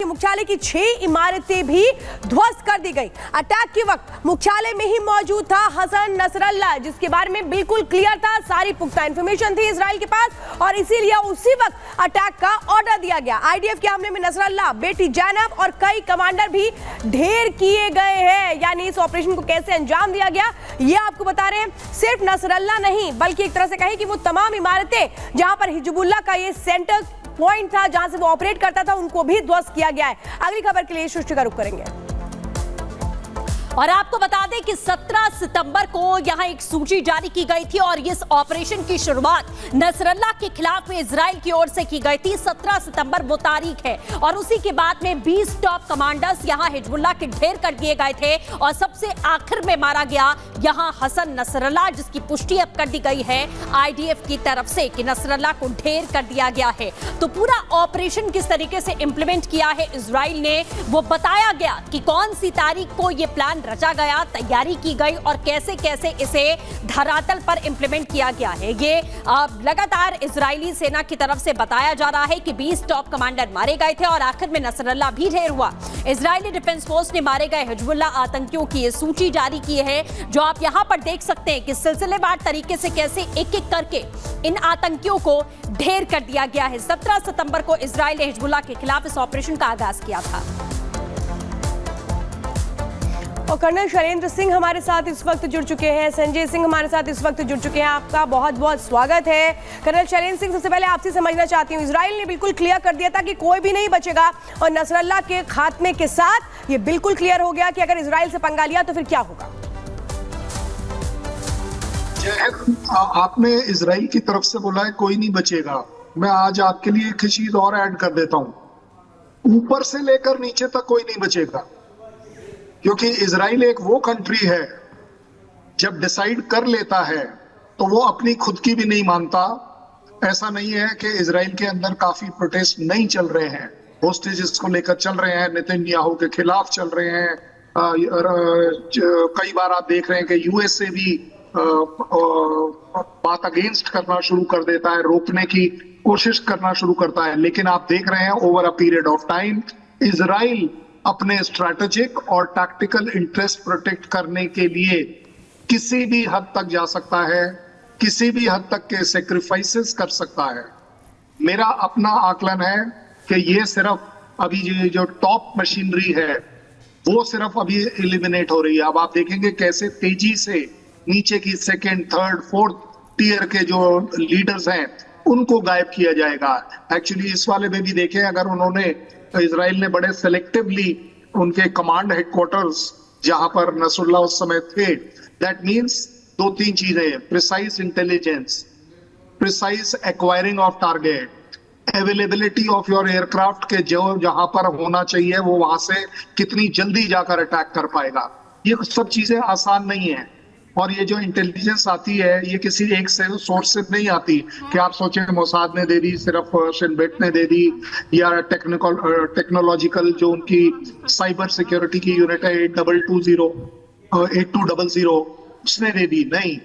मुख्यालय की 6 इमारतें भी ध्वस्त कर दी गई। अटैक के वक्त मुख्यालय में ही मौजूद था हसन नसरल्ला, जिसके बारे में बिल्कुल क्लियर था, सारी पुख्ता इंफॉर्मेशन थी इजराइल के पास और इसीलिए उसी वक्त अटैक का ऑर्डर दिया गया। आईडीएफ के हमले में नसरल्ला, बेटी जैनब और कई कमांडर भी ढेर किए गए हैं। यानी इस ऑपरेशन को कैसे अंजाम दिया गया ये आपको बता रहे हैं। सिर्फ नसरल्ला नहीं बल्कि एक तरह से कहें कि वो तमाम इमारतें जहां पर हिजबुल्लाह का ये सेंटर पॉइंट था, जहां से वो ऑपरेट करता था, उनको भी ध्वस्त किया गया है। अगली खबर के लिए सृष्टि का रुख करेंगे। और आपको बता दें कि 17 सितंबर को यहां एक सूची जारी की गई थी और इस ऑपरेशन की शुरुआत नसरल्ला के खिलाफ में इजराइल की ओर से की गई थी। 17 सितंबर वो तारीख है और उसी के बाद में 20 टॉप कमांडर्स यहां हिजबुल्लाह के ढेर कर दिए गए थे और सबसे आखिर में मारा गया यहां हसन नसरल्ला, जिसकी पुष्टि अब कर दी गई है आईडीएफ की तरफ से कि नसरल्ला को ढेर कर दिया गया है। तो पूरा ऑपरेशन किस तरीके से इंप्लीमेंट किया है इजराइल ने, वो बताया गया कि कौन सी तारीख को ये प्लान रचा गया, तैयारी की गई और कैसे कैसे इसे धरातल पर इंप्लीमेंट किया गया है। ये लगातार इजरायली सेना की तरफ से बताया जा रहा है कि 20 टॉप कमांडर मारे गए थे और आखिर में नसरल्ला भी ढेर हुआ। इजरायली डिफेंस फोर्स ने मारे गए हिजबुल्लाह आतंकियों की ये सूची जारी की है, जो आप यहां पर देख सकते हैं कि सिलसिलेवार तरीके से कैसे एक एक करके इन आतंकियों को ढेर कर दिया गया है। 17 सितंबर को इजराइल ने हिजबुल्लाह के खिलाफ इस ऑपरेशन का आगाज किया था। और कर्नल शैलेंद्र सिंह हमारे साथ इस वक्त जुड़ चुके हैं, संजय सिंह हमारे साथ इस वक्त जुड़ चुके हैं। आपका बहुत बहुत स्वागत है। कर्नल शैलेंद्र सिंह, सबसे पहले आपसे समझना चाहती हूँ, इजराइल ने बिल्कुल क्लियर कर दिया था कि कोई भी नहीं बचेगा और नसरल्ला के खात्मे के साथ ये बिल्कुल क्लियर हो गया कि अगर इजराइल से पंगा लिया तो फिर क्या होगा। आपने इजराइल की तरफ से बोला है कोई नहीं बचेगा। मैं आज आपके लिए एक चीज और ऐड कर देता हूँ, ऊपर से लेकर नीचे तक कोई नहीं बचेगा, क्योंकि इजराइल एक वो कंट्री है जब डिसाइड कर लेता है तो वो अपनी खुद की भी नहीं मानता। ऐसा नहीं है कि इजराइल के अंदर काफी प्रोटेस्ट नहीं चल रहे हैं, होस्टेजेस को लेकर चल रहे हैं, नेतन्याहू के खिलाफ चल रहे हैं। कई बार आप देख रहे हैं कि यूएसए भी बात अगेंस्ट करना शुरू कर देता है, रोकने की कोशिश करना शुरू करता है। लेकिन आप देख रहे हैं over a period of time Israel अपने स्ट्रैटेजिक और टैक्टिकल इंटरेस्ट प्रोटेक्ट करने के लिए किसी भी हद तक जा सकता है, किसी भी हद तक के सेक्रीफाइसेस कर सकता है। मेरा अपना आकलन है कि ये सिर्फ अभी जो टॉप मशीनरी है वो सिर्फ अभी एलिमिनेट हो रही है। अब आप देखेंगे कैसे तेजी से नीचे की सेकेंड, थर्ड, फोर्थ टियर के जो लीडर्स हैं उनको गायब किया जाएगा। एक्चुअली इस वाले में भी देखें, अगर उन्होंने इजराइल ने बड़े सेलेक्टिवली उनके कमांड हेडक्वार्टर्स जहां पर नसरुल्लाह उस समय थे, दैट मींस 2-3 चीजें, precise intelligence, precise acquiring of target, availability of your aircraft के जो जहां पर होना चाहिए वो वहां से कितनी जल्दी जाकर अटैक कर पाएगा। ये सब चीजें आसान नहीं है। और ये जो इंटेलिजेंस आती है ये किसी एक सोर्स से नहीं आती कि आप सोचें मोसाद ने दे दी, सिर्फ शिन बेट ने दे दी, या टेक्नोलॉजिकल जो उनकी साइबर सिक्योरिटी की यूनिट है 8200 उसने दे दी। नहीं,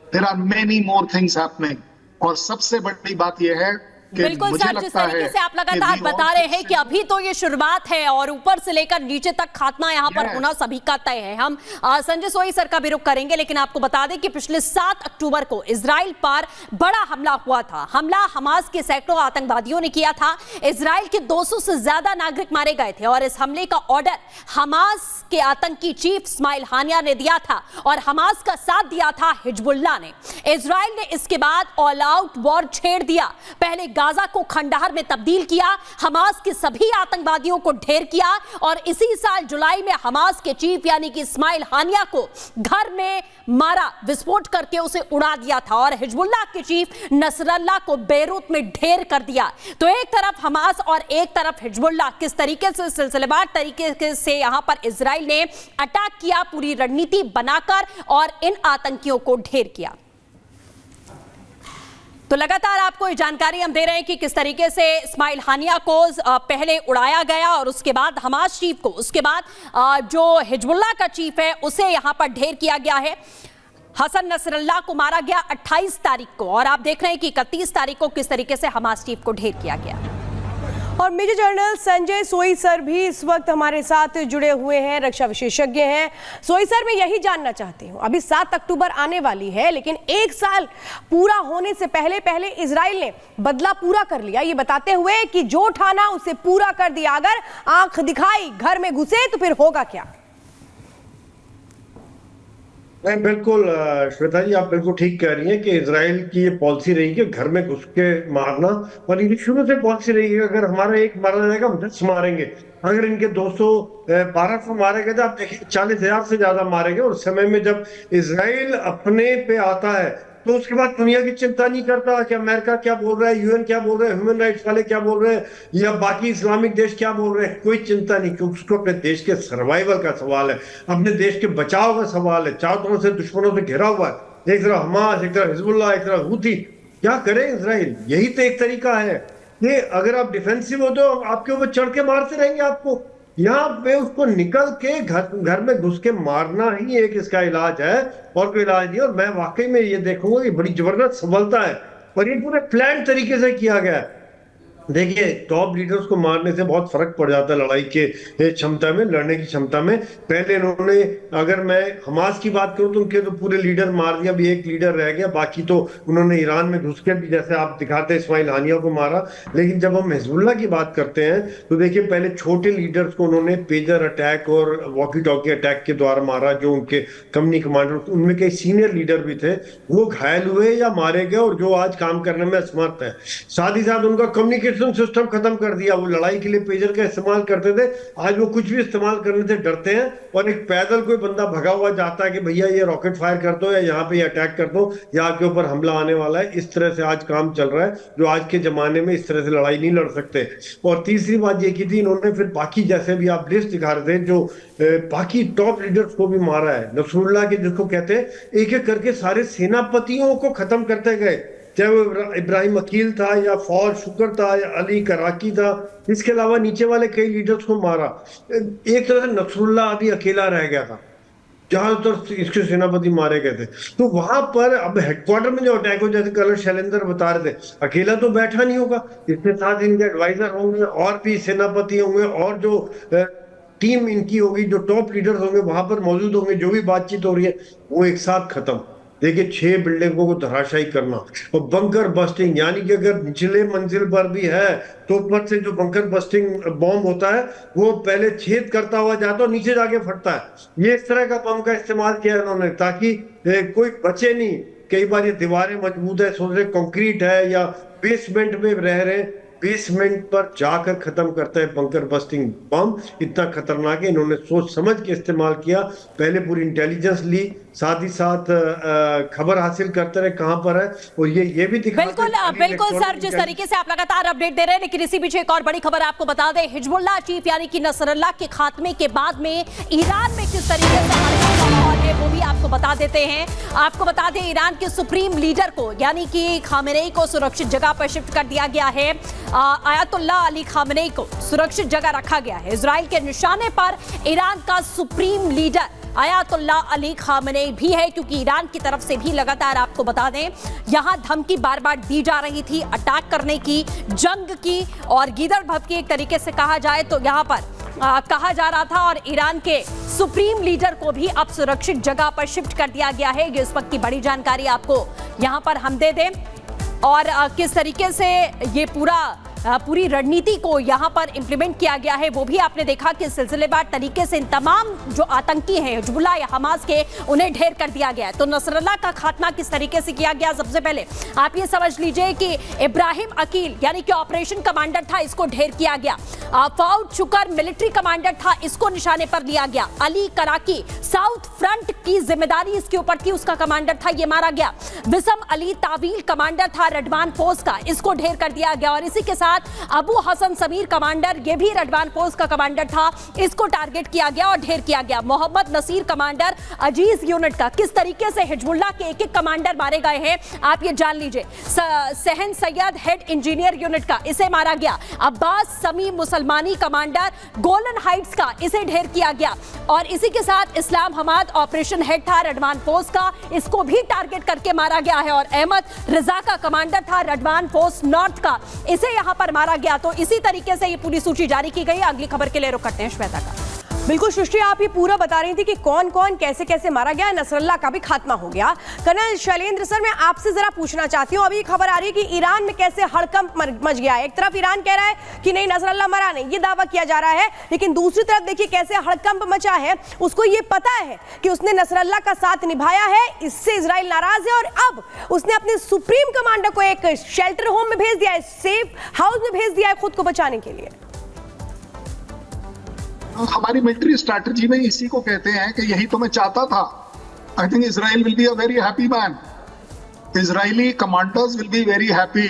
there are many more things happening. और सबसे बड़ी बात यह है बिल्कुल सर, जिस तरीके से आप लगातार बता रहे हैं कि अभी तो ये शुरुआत है और ऊपर से लेकर नीचे तक खात्मा यहाँ पर होना सभी का तय है। हम संजय सोई सर का भी रुख करेंगे, लेकिन आपको बता दें कि पिछले 7 अक्टूबर को इजराइल पर बड़ा हमला हुआ था। हमला हमास के सैकड़ों आतंकवादियों ने किया था। इजराइल के 200 से ज्यादा नागरिक मारे गए थे और इस हमले का ऑर्डर हमास के आतंकी चीफ इस्माइल हानिया ने दिया था और हमास का साथ दिया था हिजबुल्लाह ने। इजराइल ने इसके बाद ऑल आउट वॉर छेड़ दिया। पहले गाजा को खंडहर में तब्दील किया, हमास के सभी आतंकवादियों को ढेर किया और इसी साल जुलाई में हमास के चीफ यानी कि इस्माइल हानिया को घर में मारा, विस्फोट करके उसे उड़ा दिया था और हिजबुल्लाह के चीफ नसरल्लाह को बेरूत में ढेर कर दिया। तो एक तरफ हमास और एक तरफ हिजबुल्लाह, किस तरीके से सिलसिलेवार तरीके से यहां पर इजराइल ने अटैक किया, पूरी रणनीति बनाकर और इन आतंकियों को ढेर किया। तो लगातार आपको ये जानकारी हम दे रहे हैं कि किस तरीके से इस्माइल हानिया को पहले उड़ाया गया और उसके बाद हमास चीफ को, उसके बाद जो हिजबुल्लाह का चीफ है उसे यहां पर ढेर किया गया है। हसन नसरल्लाह को मारा गया 28 तारीख को और आप देख रहे हैं कि 31 तारीख को किस तरीके से हमास चीफ को ढेर किया गया। और मेजर जनरल संजय सोई सर भी इस वक्त हमारे साथ जुड़े हुए हैं, रक्षा विशेषज्ञ हैं। सोई सर, मैं यही जानना चाहती हूँ, अभी 7 अक्टूबर आने वाली है, लेकिन 1 साल पूरा होने से पहले इजराइल ने बदला पूरा कर लिया, ये बताते हुए कि जो ठाना उसे पूरा कर दिया। अगर आंख दिखाई घर में घुसे तो फिर होगा क्या? नहीं, बिल्कुल श्वेता जी, आप बिल्कुल ठीक कह रही हैं कि इजराइल की ये पॉलिसी रही कि घर में घुस के मारना, और इनकी शुरू से पॉलिसी रही है अगर हमारा एक मारा जाएगा हम 10 मारेंगे। अगर इनके 200-1200 मारे गए तो आप देखिए 40,000 से ज्यादा मारे गए। और समय में जब इजराइल अपने पे आता है तो उसके बाद दुनिया की चिंता नहीं करता कि अमेरिका क्या बोल रहा है, यूएन क्या बोल रहा है, ह्यूमन राइट्स वाले क्या बोल रहे हैं, या बाकी इस्लामिक देश क्या बोल रहे हैं। कोई चिंता नहीं, क्योंकि उसको अपने देश के सर्वाइवल का सवाल है, अपने देश के बचाव का सवाल है। चारों तरफ से दुश्मनों से घिरा हुआ है, एक तरफ हमास, एक तरफ हिजबुल्लाह, एक तरफ हूथी। क्या करे इजराइल? यही तो एक तरीका है कि अगर आप डिफेंसिव हो तो आपके ऊपर चढ़ के मारते रहेंगे आपको। यहाँ पे उसको निकल के घर में घुस के मारना ही एक इसका इलाज है, और कोई इलाज नहीं। और मैं वाकई में ये देखूंगा कि बड़ी जबरदस्त सफलता है, और ये पूरे प्लान तरीके से किया गया है। देखिए, टॉप लीडर्स को मारने से बहुत फर्क पड़ जाता है लड़ाई के क्षमता में, लड़ने की क्षमता में। पहले इन्होंने, अगर मैं हमास की बात करूं तो उनके तो पूरे लीडर मार दिया, अभी एक लीडर रह गया, बाकी तो उन्होंने ईरान में घुस के भी, जैसे आप दिखाते हैं, इस्माइल हानिया को मारा। लेकिन जब हम हिजबुल्लाह की बात करते हैं तो देखिए, पहले छोटे लीडर्स को उन्होंने पेजर अटैक और वॉकी टॉकी अटैक के द्वारा मारा। जो उनके कंपनी कमांडर, उनमें कई सीनियर लीडर भी थे, वो घायल हुए या मारे गए, और जो आज काम करने में असमर्थ है। साथ ही साथ उनका कम्युनिकेशन सिस्टम खत्म कर दिया। वो लड़ाई के लिए पेजर का इस्तेमाल करते थे, आज वो कुछ भी इस्तेमाल करने से डरते हैं। और एक पैदल कोई बंदा भगा हुआ जाता है कि भैया ये रॉकेट फायर कर दो, या यहाँ पे अटैक कर दो, या आपके ऊपर हमला आने वाला है। इस तरह से आज काम चल रहा है, जो आज के जमाने में इस तरह से लड़ाई नहीं लड़ सकते। और तीसरी बात ये की थी इन्होंने, फिर बाकी जैसे भी आप लिस्ट दिखा रहे थे, जो बाकी टॉप लीडर्स को भी मारा है। नसरुल्लाह के, जिसको कहते हैं, एक एक करके सारे सेनापतियों को खत्म करते गए, चाहे वो इब्राहिम अकील था, या फौज शुक्र था, या अली कराकी था। इसके अलावा नीचे वाले कई लीडर्स को मारा। एक तरह से नसरुल्लाह अभी अकेला रह गया था, जहां तो इसके सेनापति मारे गए थे। तो वहां पर अब हेडक्वार्टर में जो अटैक हो, जैसे कलर शैलेंद्र बता रहे थे, अकेला तो बैठा नहीं होगा, इसके साथ इनके एडवाइजर होंगे, और भी सेनापति होंगे, और जो टीम इनकी होगी, जो टॉप लीडर्स होंगे वहां पर मौजूद होंगे। जो भी बातचीत हो रही है वो एक साथ खत्म। देखिए, 6 बिल्डिंगों को धराशायी करना, और बंकर बस्टिंग, यानी कि अगर निचले मंजिल पर भी है तो ऊपर से जो बंकर बस्टिंग बॉम्ब होता है वो पहले छेद करता हुआ जाता है और नीचे जाके फटता है। ये इस तरह का बम का इस्तेमाल किया इन्होंने, ताकि कोई बचे नहीं। कई बार ये दीवारें मजबूत है, सोच रहे कंक्रीट है, या बेसमेंट में रह रहे, बेसमेंट पर जाकर खत्म करता है बंकर बस्टिंग बम। इतना खतरनाक है, इन्होंने सोच समझ के इस्तेमाल किया। पहले पूरी इंटेलिजेंस ली, साथ ही साथ खबर हासिल करते रहे कहां पर है, और ये भी दिखा। बिल्कुल सर, जिस तरीके से आप लगातार अपडेट दे रहे हैं, लेकिन इसी बीच एक और बड़ी खबर आपको बता दें। हिजबुल्लाह चीफ यानी कि नसरुल्लाह के खात्मे के बाद में ईरान में किस तरीके से माहौल है वो भी आपको बता देते हैं। आपको बता दें, ईरान के सुप्रीम लीडर को यानी कि खामेनेई को सुरक्षित जगह पर शिफ्ट कर दिया गया है। आयतुल्लाह अली खामेनेई को सुरक्षित जगह रखा गया है। इजराइल के निशाने पर ईरान का supreme leader Ayatollah Ali Khamenei भी है, क्योंकि ईरान की तरफ से भी लगातार आपको बता दें, यहां धमकी बार बार दी जा रही थी अटैक करने की, जंग की, और गीदड़ भभकी एक तरीके से कहा जाए तो यहां पर कहा जा रहा था। और ईरान के सुप्रीम लीडर को भी अब सुरक्षित जगह पर शिफ्ट कर दिया गया है। ये इस वक्त की बड़ी जानकारी आपको यहां पर हम दे दें, और किस तरीके से ये पूरी रणनीति को यहां पर इंप्लीमेंट किया गया है वो भी आपने देखा कि सिलसिलेवार तरीके से इन तमाम जो आतंकी हैं हिजबुल्लाह या हमास के, उन्हें ढेर कर दिया गया है। तो नसरुल्लाह का खात्मा किस तरीके से किया गया, सबसे पहले आप ये समझ लीजिए कि इब्राहिम अकील यानी कि ऑपरेशन कमांडर था, इसको ढेर किया गया। फौज शुक्र मिलिट्री कमांडर था, इसको निशाने पर लिया गया। अली कराकी साउथ फ्रंट की जिम्मेदारी इसके ऊपर थी, उसका कमांडर था, ये मारा गया। विसम अली तावील कमांडर था रडवान फोर्स का, इसको ढेर कर दिया गया। और इसी के साथ अबू हसन समीर कमांडर, ये भी रडवान फोर्स का कमांडर था, इसको टारगेट किया गया और ढेर किया गया। मोहम्मद नसीर कमांडर अजीज यूनिट का, किस तरीके से हिजबुल्लाह के एक एक कमांडर मारे गए हैं आप ये जान लीजिए। सहन सैयद हेड इंजीनियर यूनिट का, इसे मारा गया। अब्बास समी मुसलमानी कमांडर गोलन हाइट्स का, इसे ढेर किया गया। और इसी के साथ इस्लाम हमाद ऑपरेशन हेड था रडवान फोर्स का, इसको भी टारगेट करके मारा गया है। और अहमद रजा का कमांडर था रडवान फोर्स नॉर्थ का, इसे यहां पर मारा गया। तो इसी तरीके से ये पूरी सूची जारी की गई। अगली खबर के लिए रुक करते हैं श्वेता का। बिल्कुल सृष्टि, आप ये पूरा बता रही थी कि कौन कौन कैसे कैसे मारा गया, नसरल्ला का भी खात्मा हो गया। कर्नल शैलेंद्र सर, मैं आपसे जरा पूछना चाहती हूँ, अभी खबर आ रही है कि ईरान में कैसे हड़कंप मच गया है। एक तरफ ईरान कह रहा है कि नहीं नसरल्ला मरा नहीं, ये दावा किया जा रहा है, लेकिन दूसरी तरफ देखिए कैसे हड़कंप मचा है। उसको ये पता है कि उसने नसरल्ला का साथ निभाया है, इससे इजराइल नाराज है, और अब उसने अपने सुप्रीम कमांडर को एक शेल्टर होम में भेज दिया है, सेफ हाउस में भेज दिया है खुद को बचाने के लिए। हमारी मिलिट्री स्ट्रैटेजी में इसी को कहते हैं कि यही तो मैं चाहता था। I think Israel will be a very happy man, Israeli commanders will be very happy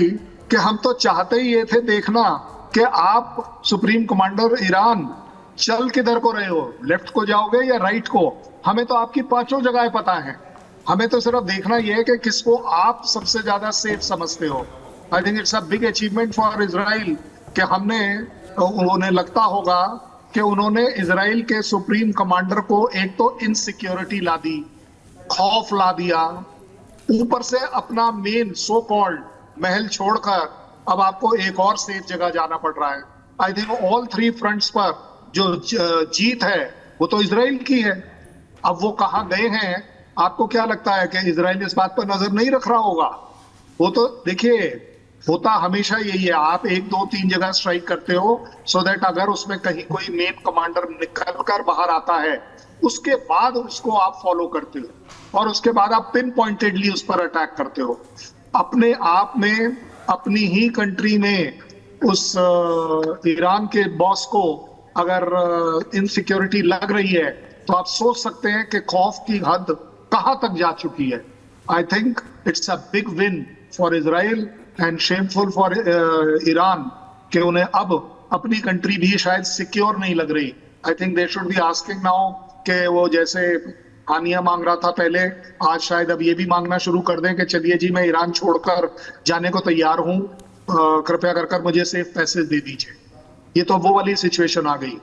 कि हम तो चाहते ही ये थे देखना कि आप सुप्रीम कमांडर ईरान चल किधर को रहे हो, लेफ्ट को जाओगे या राइट को, हमें तो आपकी पांचों जगह पता है, हमें तो सिर्फ देखना यह है कि किसको आप सबसे ज्यादा सेफ समझते हो। I think it's a big achievement for Israel कि उन्हें लगता होगा कि उन्होंने इजराइल के सुप्रीम कमांडर को एक तो इनसिक्योरिटी ला दी, खौफ ला दिया, ऊपर से अपना मेन सो कॉल्ड महल छोड़कर अब आपको एक और सेफ जगह जाना पड़ रहा है। I think all three fronts पर जो जीत है वो तो इजराइल की है। अब वो कहां गए हैं, आपको क्या लगता है कि इजराइल इस बात पर नजर नहीं रख रहा होगा? वो तो देखिए होता हमेशा यही है, आप 1 2 3 जगह स्ट्राइक करते हो सो दैट अगर उसमें कहीं कोई मेन कमांडर निकल कर बाहर आता है उसके बाद उसको आप फॉलो करते हो और उसके बाद आप पिन पॉइंटेडली उस पर अटैक करते हो। अपने आप में अपनी ही कंट्री में उस ईरान के बॉस को अगर इनसिक्योरिटी लग रही है तो आप सोच सकते हैं कि खौफ की हद कहां तक जा चुकी है। I think it's a big win for Israel and shameful for Iran कि उन्हें अब अपनी कंट्री भी शायद सिक्योर नहीं लग रही। I think they should be asking now कि वो जैसे हानिया मांग रहा था पहले, आज शायद अब ये भी मांगना शुरू कर दें कि चलिए जी मैं ईरान छोड़कर जाने को तैयार हूं, कृपया कर मुझे सेफ पैसेज दे दीजिए। ये तो वो वाली सिचुएशन आ गई।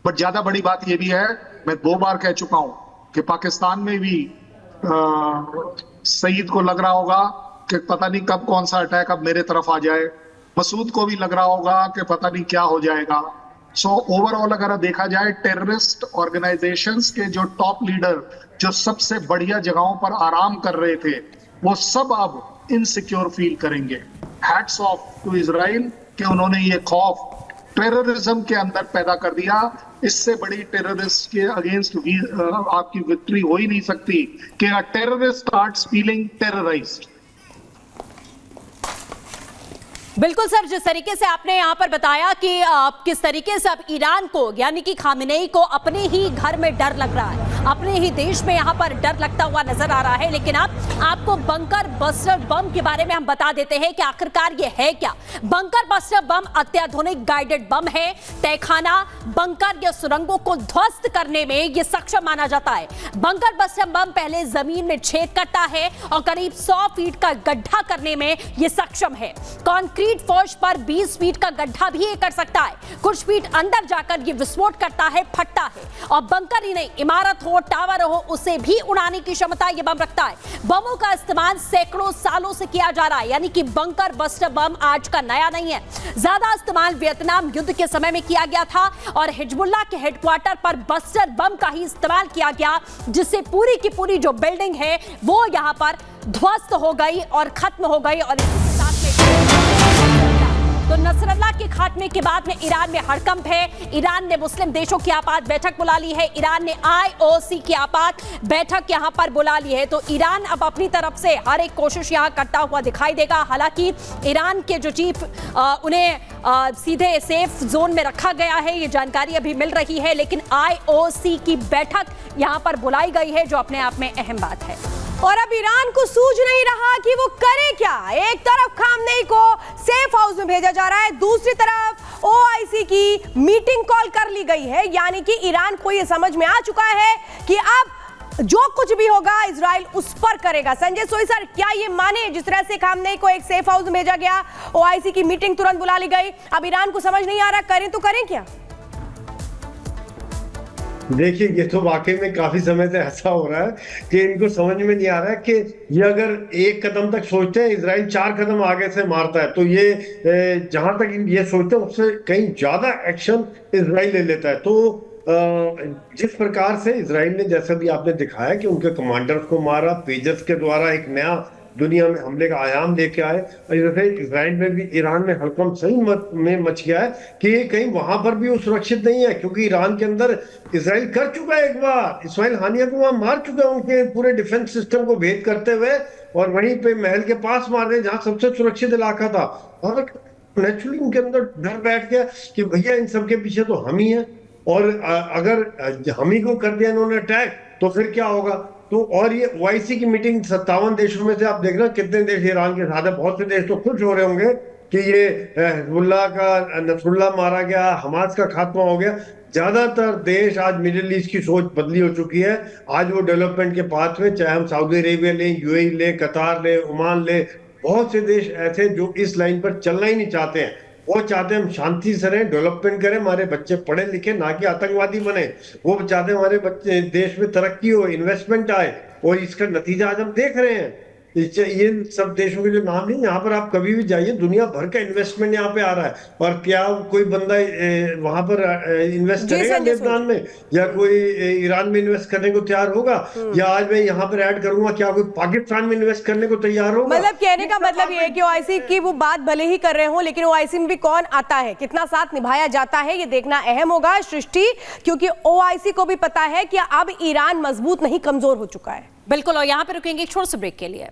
बट ज्यादा बड़ी बात ये भी है, मैं 2 बार कह चुका हूं कि पाकिस्तान में भी सईद को लग रहा होगा कि पता नहीं कब कौन सा अटैक अब मेरे तरफ आ जाए, मसूद को भी लग रहा होगा कि पता नहीं क्या हो जाएगा। सो ओवरऑल अगर देखा जाए टेररिस्ट ऑर्गेनाइजेशंस के जो टॉप लीडर जो सबसे बढ़िया जगहों पर आराम कर रहे थे वो सब अब इनसिक्योर फील करेंगे। हैट्स ऑफ टू इजराइल कि उन्होंने ये खौफ टेररिज्म के अंदर पैदा कर दिया। इससे बड़ी टेररिस्ट के अगेंस्ट आपकी विक्ट्री हो ही नहीं सकती कि अ टेररिस्ट स्टार्ट्स फीलिंग टेरराइज्ड। बिल्कुल सर, जिस तरीके से आपने यहाँ पर बताया कि किस तरीके से अब ईरान को यानी कि खामेनेई को अपने ही घर में डर लग रहा है, अपने ही देश में यहाँ पर डर लगता हुआ नजर आ रहा है। लेकिन अब आपको बंकर बस्टर बम के बारे में हम बता देते हैं कि आखिरकार ये है क्या। बंकर बस्टर बम अत्याधुनिक गाइडेड बम है। तहखाना, बंकर या सुरंगों को ध्वस्त करने में ये सक्षम माना जाता है। बंकर बस्टर बम पहले जमीन में छेद करता है और करीब 100 फीट का गड्ढा करने में ये सक्षम है। कंक्रीट फर्श पर 20 फीट का गड्ढा भी ये कर सकता है। कुछ फीट अंदर जाकर ये विस्फोट करता है, फटता है। और बंकर ही नहीं, इमारत हो, टावर हो, उसे भी उड़ाने की क्षमता ये बम रखता है। बमों का इस्तेमाल सैकड़ों सालों से किया जा रहा है, यानी कि बंकर बस्टर बम आज का नया नहीं है। ज्यादा इस्तेमाल वियतनाम युद्ध के समय में किया गया था और हिजबुल्लाह के हेडक्वार्टर पर बस्टर बम का ही इस्तेमाल किया गया, जिससे पूरी की पूरी जो बिल्डिंग है वो यहां पर ध्वस्त हो गई और खत्म हो गई। और इसके साथ में तो नसरल्लाह के खात्मे के बाद में ईरान में हड़कंप है। ईरान ने मुस्लिम देशों की आपात बैठक बुला ली है। ईरान ने IOC की आपात बैठक यहां पर बुला ली है। तो ईरान अब अपनी तरफ से हर एक कोशिश यहां करता हुआ दिखाई देगा। हालांकि ईरान के जो चीफ उन्हें सीधे सेफ जोन में रखा गया है, ये जानकारी अभी मिल रही है। लेकिन IOC की बैठक यहां पर बुलाई गई है, जो अपने आप में अहम बात है। और अब ईरान को सूझ नहीं रहा कि वो करे क्या। एक तरफ खामनेई को सेफ हाउस में भेजा जा रहा है, दूसरी तरफ OIC की मीटिंग कॉल कर ली गई है। यानी कि ईरान को ये समझ में आ चुका है कि अब जो कुछ भी होगा इजराइल उस पर करेगा। संजय सोई सर, क्या ये माने जिस तरह से खामनेई को एक सेफ हाउस में भेजा गया, OIC की मीटिंग तुरंत बुला ली गई, अब ईरान को समझ नहीं आ रहा करें तो करें क्या? देखिए, ये तो वाकई में काफी समय से ऐसा हो रहा है कि इनको समझ में नहीं आ रहा है कि ये अगर एक कदम तक सोचते हैं, इजराइल 4 कदम आगे से मारता है, तो ये जहां तक ये सोचते हैं उससे कहीं ज्यादा एक्शन इजराइल ले लेता है। तो जिस प्रकार से इजराइल ने, जैसा भी आपने दिखाया कि उनके कमांडर्स को मारा, पेजर्स के द्वारा एक नया दुनिया में हमले का आयाम लेके आए, और जैसे इजराइल में भी ईरान में हड़कंप सही में मच गया है कि कहीं वहां पर भी वो सुरक्षित नहीं है, क्योंकि ईरान के अंदर इजराइल कर चुका है एक बार, इस्माइल हानिया को वहां मार चुका है उनके पूरे डिफेंस सिस्टम को भेद करते हुए, और वहीं पे महल के पास मार रहे जहां सबसे सुरक्षित इलाका था। और नेचुरली उनके अंदर डर बैठ गया कि भैया इन सबके पीछे तो हम ही हैं, और अगर हम ही को कर दिया इन्होंने अटैक तो फिर क्या होगा। तो और ये ओआईसी की मीटिंग 57 देशों में से आप देख रहे हैं कितने देश ईरान के साथ है। बहुत से देश तो खुश हो रहे होंगे कि ये हिजबुल्लाह का नसरुल्लाह मारा गया, हमास का खात्मा हो गया। ज्यादातर देश आज मिडिल ईस्ट की सोच बदली हो चुकी है। आज वो डेवलपमेंट के पाथ में, चाहे हम सऊदी अरेबिया लें, यूएई लें, कतार लें, ओमान लें, बहुत से देश ऐसे जो इस लाइन पर चलना ही नहीं चाहते हैं। वो चाहते हैं हम शांति से रहें, डेवलपमेंट करें, हमारे बच्चे पढ़े लिखे, ना कि आतंकवादी बने। वो चाहते हैं हमारे बच्चे देश में तरक्की हो, इन्वेस्टमेंट आए, और इसका नतीजा आज हम देख रहे हैं। ये सब देशों के जो नाम नहीं, यहाँ पर आप कभी भी जाइए, दुनिया भर का इन्वेस्टमेंट यहाँ पे आ रहा है। और क्या कोई बंदा वहां पर इन्वेस्ट करेगा लेबनान में, या कोई ईरान में इन्वेस्ट करने को तैयार होगा, या आज मैं यहाँ पर ऐड करूंगा, क्या कोई पाकिस्तान में इन्वेस्ट करने को तैयार होगा? मतलब कहने का मतलब ये है कि ओआईसी की वो बात भले ही कर रहे हो, लेकिन ओआईसी में भी कौन आता है, कितना साथ निभाया जाता है, ये देखना अहम होगा सृष्टि, क्योंकि ओआईसी को भी पता है कि अब ईरान मजबूत नहीं कमजोर हो चुका है। बिल्कुल, और यहाँ पे रुकेंगे एक छोटे से ब्रेक के लिए।